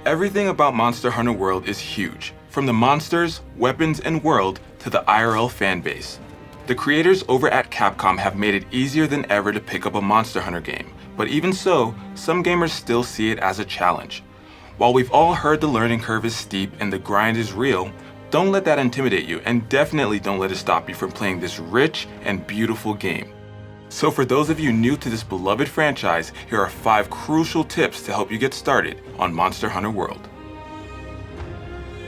Everything about Monster Hunter World is huge, from the monsters, weapons, and world to the IRL fanbase. The creators over at Capcom have made it easier than ever to pick up a Monster Hunter game, but even so, some gamers still see it as a challenge. While we've all heard the learning curve is steep and the grind is real, don't let that intimidate you, and definitely don't let it stop you from playing this rich and beautiful game. So for those of you new to this beloved franchise, here are 5 crucial tips to help you get started on Monster Hunter World.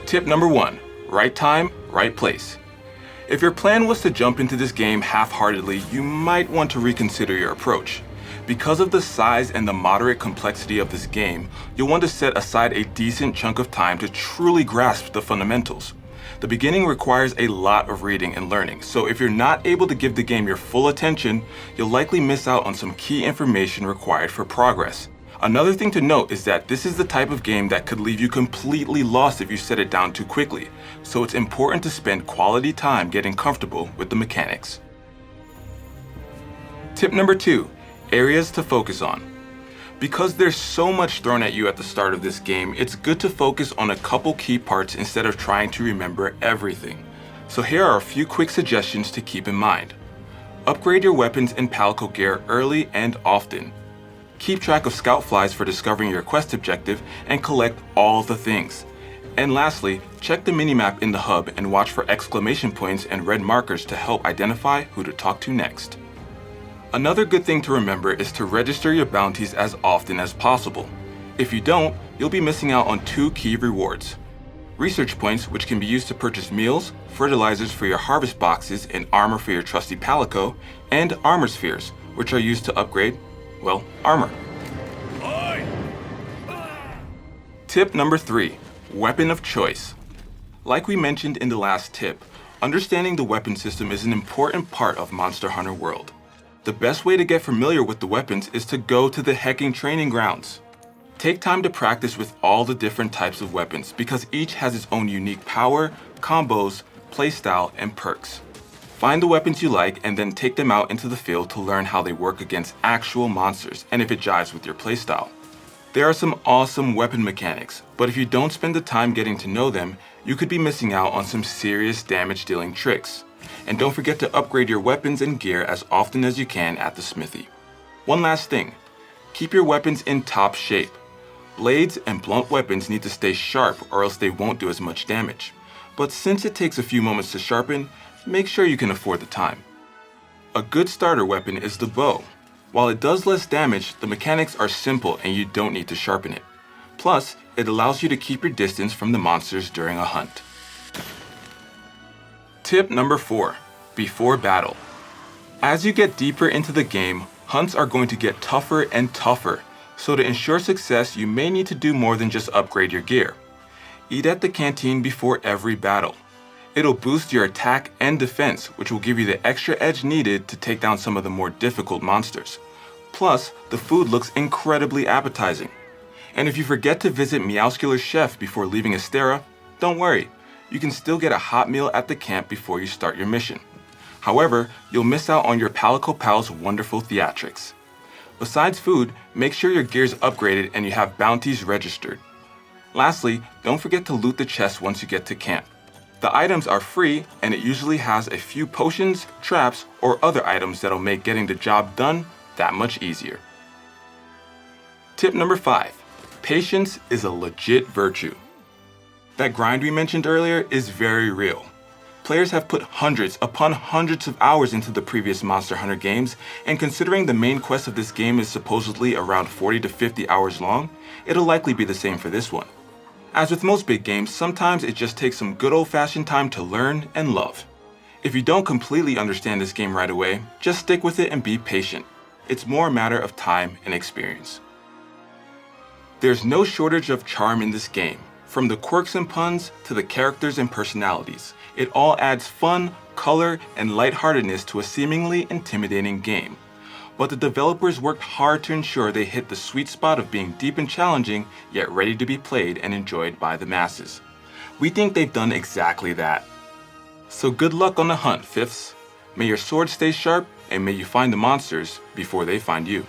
Tip number 1, right time, right place. If your plan was to jump into this game half-heartedly, you might want to reconsider your approach. Because of the size and the moderate complexity of this game, you'll want to set aside a decent chunk of time to truly grasp the fundamentals. The beginning requires a lot of reading and learning, so if you're not able to give the game your full attention, you'll likely miss out on some key information required for progress. Another thing to note is that this is the type of game that could leave you completely lost if you set it down too quickly, so it's important to spend quality time getting comfortable with the mechanics. Tip number 2, areas to focus on. Because there's so much thrown at you at the start of this game, it's good to focus on a couple key parts instead of trying to remember everything. So here are a few quick suggestions to keep in mind. Upgrade your weapons and palico gear early and often. Keep track of scout flies for discovering your quest objective and collect all the things. And lastly, check the minimap in the hub and watch for exclamation points and red markers to help identify who to talk to next. Another good thing to remember is to register your bounties as often as possible. If you don't, you'll be missing out on 2 key rewards. Research points, which can be used to purchase meals, fertilizers for your harvest boxes, and armor for your trusty palico, and armor spheres, which are used to upgrade, well, armor. Tip number 3, weapon of choice. Like we mentioned in the last tip, understanding the weapon system is an important part of Monster Hunter World. The best way to get familiar with the weapons is to go to the hecking training grounds. Take time to practice with all the different types of weapons because each has its own unique power, combos, playstyle, and perks. Find the weapons you like and then take them out into the field to learn how they work against actual monsters and if it jives with your playstyle. There are some awesome weapon mechanics, but if you don't spend the time getting to know them, you could be missing out on some serious damage-dealing tricks. And don't forget to upgrade your weapons and gear as often as you can at the smithy. One last thing, keep your weapons in top shape. Blades and blunt weapons need to stay sharp or else they won't do as much damage. But since it takes a few moments to sharpen, make sure you can afford the time. A good starter weapon is the bow. While it does less damage, the mechanics are simple and you don't need to sharpen it. Plus, it allows you to keep your distance from the monsters during a hunt. Tip number 4, before battle. As you get deeper into the game, hunts are going to get tougher and tougher, so to ensure success you may need to do more than just upgrade your gear. Eat at the canteen before every battle. It'll boost your attack and defense, which will give you the extra edge needed to take down some of the more difficult monsters. Plus, the food looks incredibly appetizing. And if you forget to visit Meowscular's chef before leaving Astera, don't worry. You can still get a hot meal at the camp before you start your mission. However, you'll miss out on your Palico Pal's wonderful theatrics. Besides food, make sure your gear's upgraded and you have bounties registered. Lastly, don't forget to loot the chest once you get to camp. The items are free and it usually has a few potions, traps, or other items that'll make getting the job done that much easier. Tip number 5, patience is a legit virtue. That grind we mentioned earlier is very real. Players have put hundreds upon hundreds of hours into the previous Monster Hunter games, and considering the main quest of this game is supposedly around 40 to 50 hours long, it'll likely be the same for this one. As with most big games, sometimes it just takes some good old-fashioned time to learn and love. If you don't completely understand this game right away, just stick with it and be patient. It's more a matter of time and experience. There's no shortage of charm in this game. From the quirks and puns to the characters and personalities, it all adds fun, color, and lightheartedness to a seemingly intimidating game. But the developers worked hard to ensure they hit the sweet spot of being deep and challenging, yet ready to be played and enjoyed by the masses. We think they've done exactly that. So good luck on the hunt, Fifths. May your sword stay sharp, and may you find the monsters before they find you.